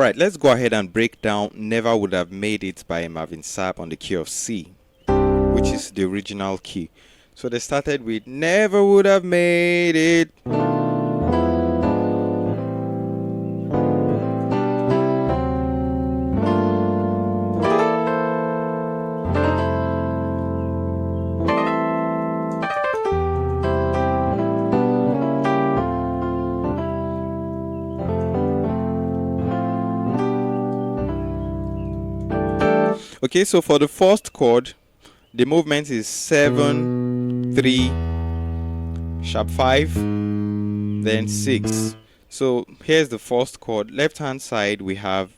Alright, let's go ahead and break down Never Would Have Made It by Marvin Sapp on the key of C, which is the original key. So they started with Never Would Have Made It. Okay, so for the first chord, the movement is 7, 3, sharp 5, then 6. So here's the first chord. Left hand side we have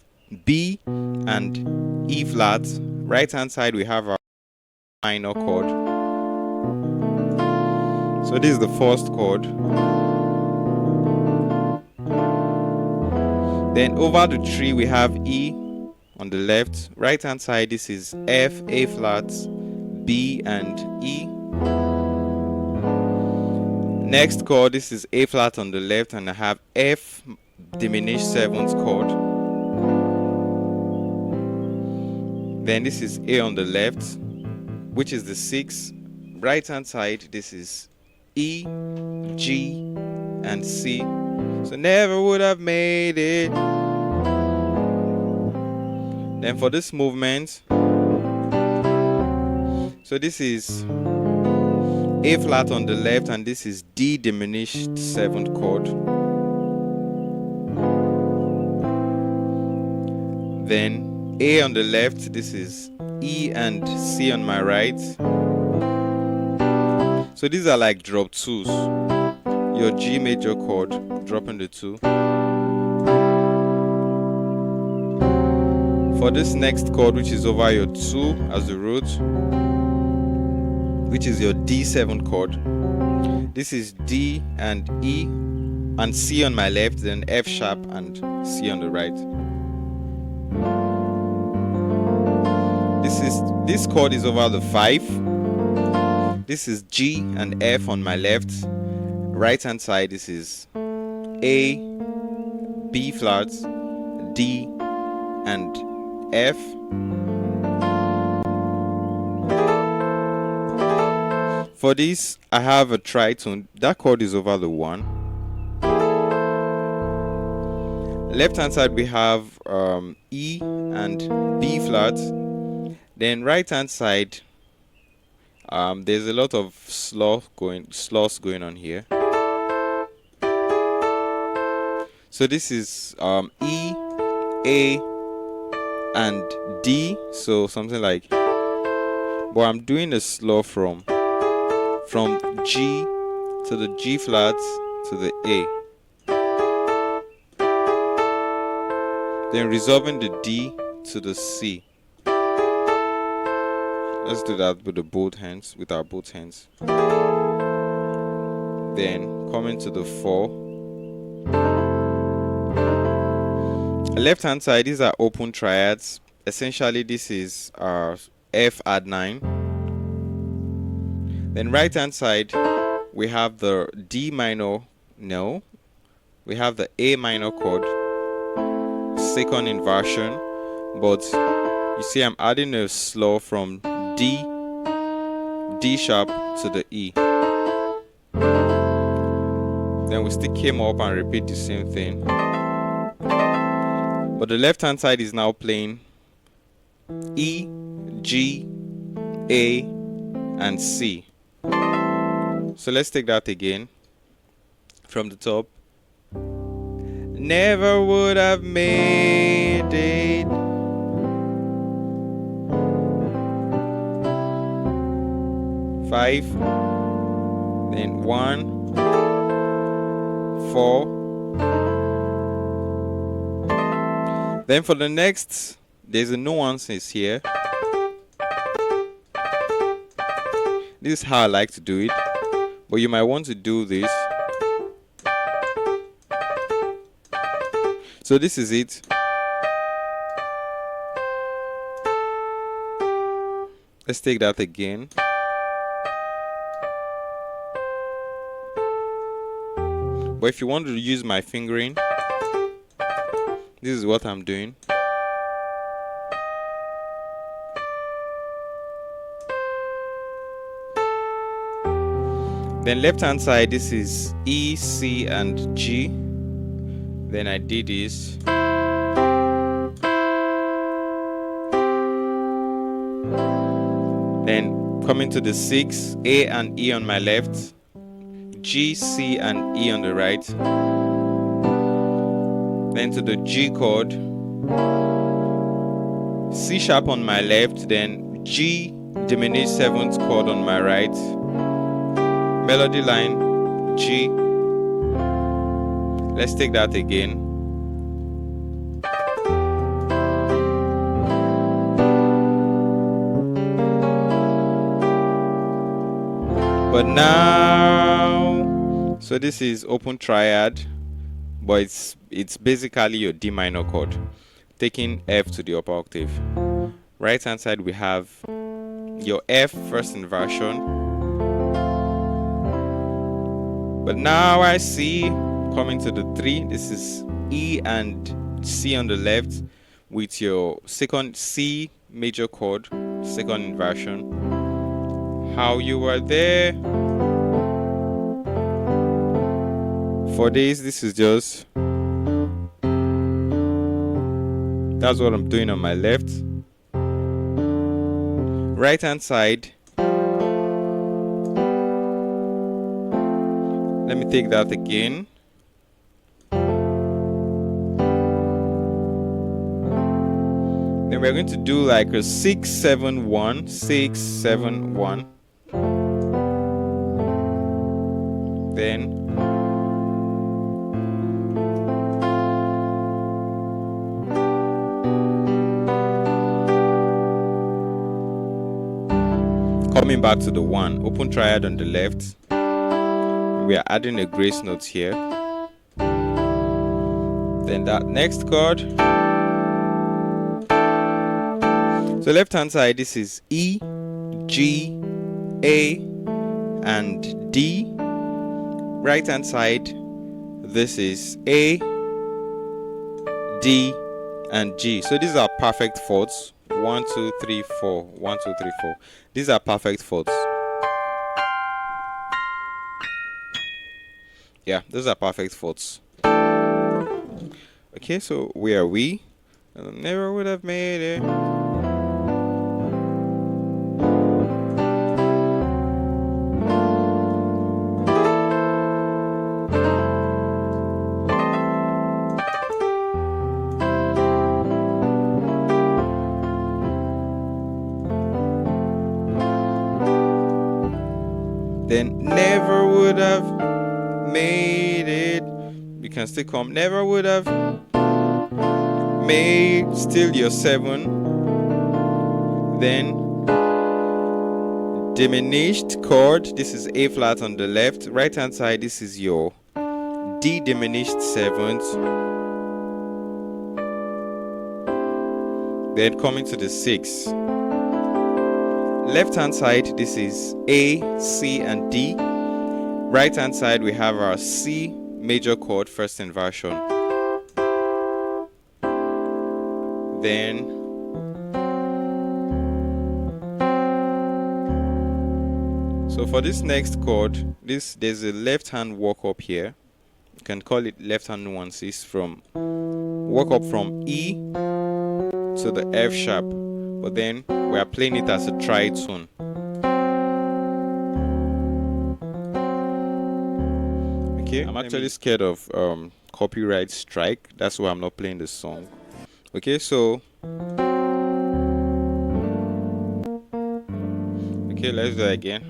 B and E flat. Right hand side we have our minor chord. So this is the first chord. Then over the tree we have E on the left. Right hand side this is F, A flat, B and E. Next chord, this is A flat on the left, and I have F diminished 7th chord. Then this is A on the left, which is the 6th. Right hand side this is E, G and C. So never would have made it. Then for this movement, so this is A flat on the left, and this is D diminished 7th chord. Then A on the left, this is E and C on my right. So these are like drop 2s. Your G major chord, dropping the 2. For this next chord, which is over your 2 as the root, which is your D7 chord, this is D and E and C on my left, then F sharp and C on the right. This chord is over the 5. This is G and F on my left. Right hand side this is A, B flat, D and F. For this I have a tritone. That chord is over the 1. Left hand side we have E and B flat. Then right hand side there's a lot of slurs going on here. So this is E, A and D, so something like, but I'm doing a slur from G to the G flat to the A, then resolving the D to the C. Let's do that with our both hands. Then coming to the 4. Left hand side, these are open triads. Essentially this is F add 9. Then right hand side we have the D minor, no, we have the A minor chord, second inversion, but you see I'm adding a slur from D sharp to the E. Then we still came up and repeat the same thing. But the left hand side is now playing E, G, A and C. So let's take that again from the top. Never would have made it. Five, then 1, 4. Then for the next, there's a nuances here. This is how I like to do it, but you might want to do this. So this is it. Let's take that again. But if you want to use my fingering, This is what I'm doing. Then left hand side, this is E, C, and G. Then I did this. Then coming to the 6, A and E on my left, G, C, and E on the right. Then to the G chord, C sharp on my left, then G diminished 7th chord on my right. Melody line, G. Let's take that again. But now, so this is open triad, but it's basically your D minor chord, taking F to the upper octave. Right hand side we have your F first inversion. But now I see coming to the 3, this is E and C on the left with your second C major chord, second inversion. How you are there. For this is just, that's what I'm doing on my left. Right hand side, let me take that again. Then we're going to do like a 6-7-1, 6-7-1. Then coming back to the 1, open triad on the left. We are adding a grace note here. Then that next chord. So left hand side, this is E, G, A, and D. Right hand side, this is A, D, and G. So these are perfect fourths. 1, 2, 3, 4. 1, 2, 3, 4. These are perfect fourths. Yeah, those are perfect fourths. Okay, so where are we? Never would have made it. Then never would have made it. You can still come. Never would have made, still your 7. Then diminished chord. This is A flat on the left. Right hand side, this is your D diminished 7th. Then coming to the 6. Left hand side, this is A, C, and D. Right hand side, we have our C major chord, first inversion. Then so for this next chord, there's a left hand walk up here. You can call it left hand nuances, from walk up from E to the F sharp, but then we are playing it as a tritone. Okay, I'm actually scared of copyright strike. That's why I'm not playing the song. Okay, so okay, let's do it again.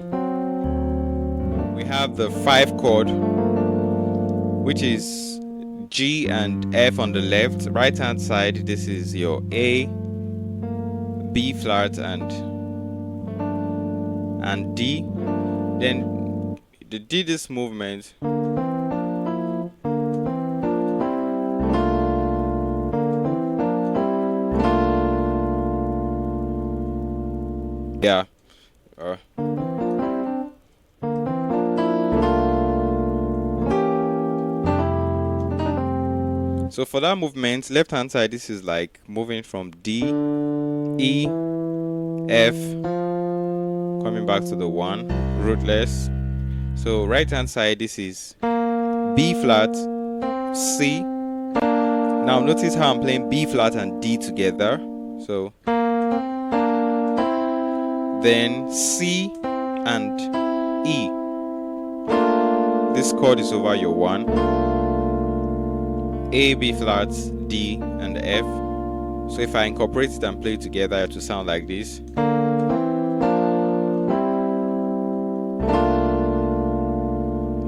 We have the 5 chord, which is G and F on the left. Right hand side, this is your A, B flat, and D. Then the D this movement. Yeah. So for that movement, left hand side, this is like moving from D, E, F, coming back to the 1, rootless. So right hand side, this is B flat, C. Now notice how I'm playing B flat and D together. So then C and E. This chord is over your 1. A, B flat, D, and F. So if I incorporate it and play it together, it will sound like this.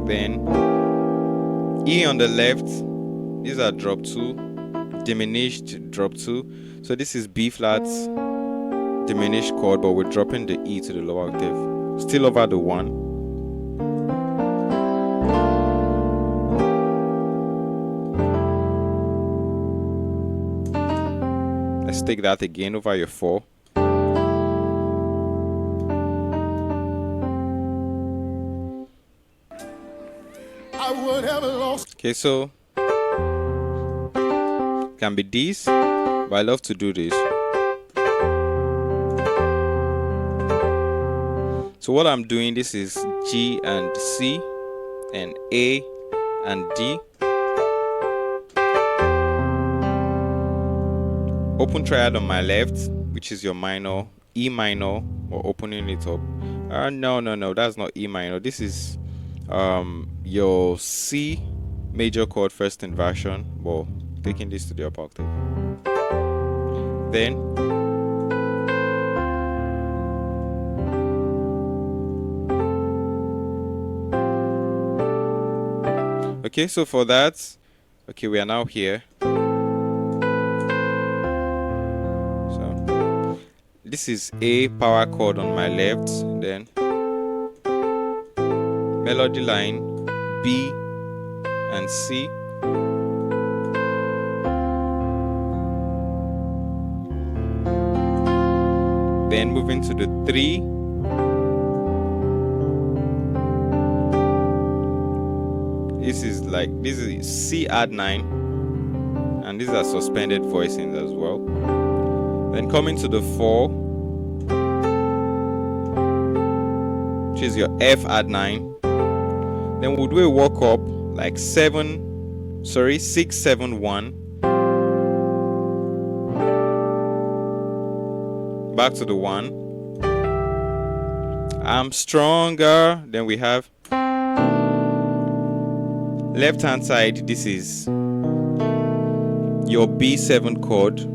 Then E on the left, these are drop 2, diminished drop 2. So this is B flat, diminished chord, but we're dropping the E to the lower octave, still over the 1. Let's take that again over your 4. Okay, so can be this, but I love to do this. So what I'm doing, this is G and C and A and D. Open triad on my left, which is your minor, E minor, or opening it up. No, that's not E minor. This is your C major chord first inversion, well, taking this to the upper octave. Then okay, so for that, okay, we are now here. So this is A power chord on my left, then melody line B and C. Then moving to the 3. This is C add 9, and these are suspended voicings as well. Then coming to the 4, which is your F add 9. Then we'll do a walk up like 6, 7, 1. Back to the 1. I'm stronger. Then we have left hand side. This is your B7 chord,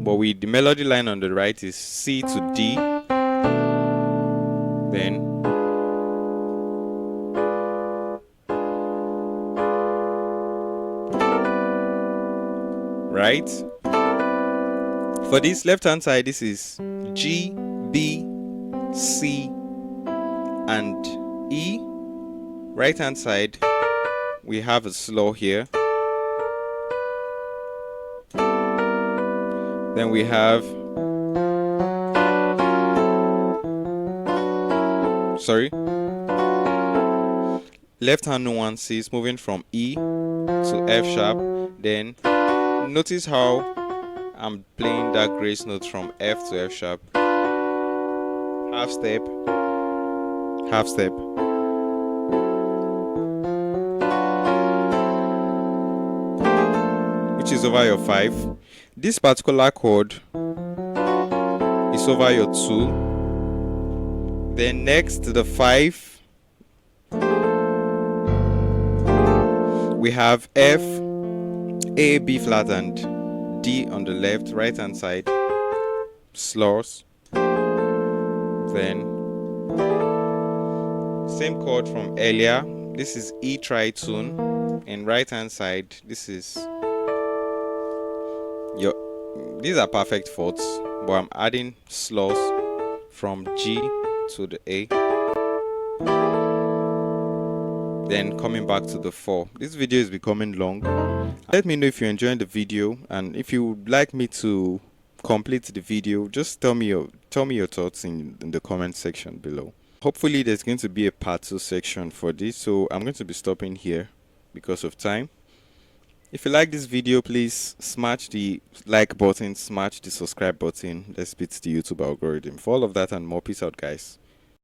but the melody line on the right is C to D. Then right. For this left hand side, this is G, B, C, and E. Right hand side, we have a slow here. Then we have left hand nuances moving from E to F sharp. Then notice how I'm playing that grace note from F to F sharp. Half step, half step. Which is over your 5. This particular chord is over your 2. Then next to the 5, we have F, A, B flat, and D on the left, right hand side, slurs. Then same chord from earlier. This is E tritone, and right hand side, this is these are perfect fourths, but I'm adding slurs from G to the A. Then coming back to the 4. This video is becoming long. Let me know if you're enjoying the video, and if you would like me to complete the video, just tell me your thoughts in the comment section below. Hopefully there's going to be a part 2 section for this, so I'm going to be stopping here because of time. If you like this video, please smash the like button, smash the subscribe button. Let's beat the YouTube algorithm. For all of that and more, peace out, guys.